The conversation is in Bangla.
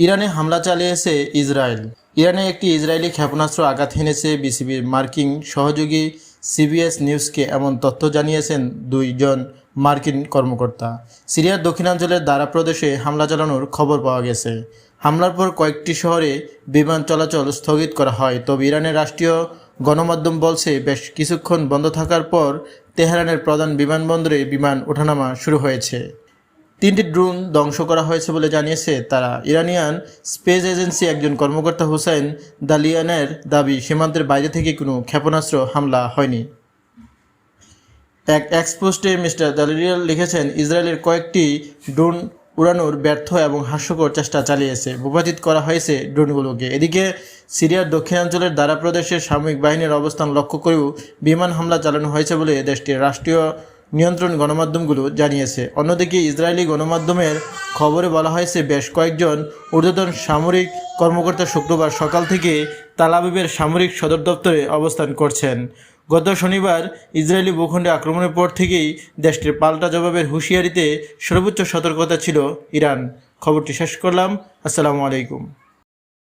ইরানে হামলা চালিয়েছে ইসরায়েল। ইরানে একটি ইসরায়েলি ক্ষেপণাস্ত্র আঘাত হেনেছে বিসিবির মার্কিন সহযোগী সিবিএস নিউজকে এমন তথ্য জানিয়েছেন দুইজন মার্কিন কর্মকর্তা। সিরিয়ার দক্ষিণাঞ্চলের দারা প্রদেশে হামলা চালানোর খবর পাওয়া গেছে। হামলার পর কয়েকটি শহরে বিমান চলাচল স্থগিত করা হয়, তবে ইরানের রাষ্ট্রীয় গণমাধ্যম বলছে বেশ কিছুক্ষণ বন্ধ থাকার পর তেহরানের প্রধান বিমানবন্দরে বিমান ওঠানামা শুরু হয়েছে। 3টি ড্রোন ধ্বংস করা হয়েছে বলে জানিয়েছে তারা। ইরানিয়ান স্পেস এজেন্সি একজন কর্মকর্তা হুসাইন দালিয়ানের দাবি, সীমান্তের বাইরে থেকে কোনো ক্ষেপণাস্ত্র হামলা হয়নি। এক এক্সপোস্টে মিস্টার দালিয়ান লিখেছেন, ইসরায়েলের কয়েকটি ড্রোন উড়ানোর ব্যর্থ এবং হাস্যকর চেষ্টা চালিয়েছে। ভূপাতিত করা হয়েছে ড্রোনগুলোকে। এদিকে সিরিয়ার দক্ষিণাঞ্চলের দারা প্রদেশের সামরিক বাহিনীর অবস্থান লক্ষ্য করেও বিমান হামলা চালানো হয়েছে বলে দেশটির রাষ্ট্রীয় নিয়ন্ত্রণ গণমাধ্যমগুলো জানিয়েছে। অন্যদিকে ইসরায়েলি গণমাধ্যমের খবরে বলা হয়েছে বেশ কয়েকজন ঊর্ধ্বতন সামরিক কর্মকর্তা শুক্রবার সকাল থেকে তেল আবিবের সামরিক সদর দপ্তরে অবস্থান করছেন। গত শনিবার ইসরায়েলি ভূখণ্ডে আক্রমণের পর থেকেই দেশটির পাল্টা জবাবের হুঁশিয়ারিতে সর্বোচ্চ সতর্কতা ছিল ইরান। খবরটি শেষ করলাম। আসসালামু আলাইকুম।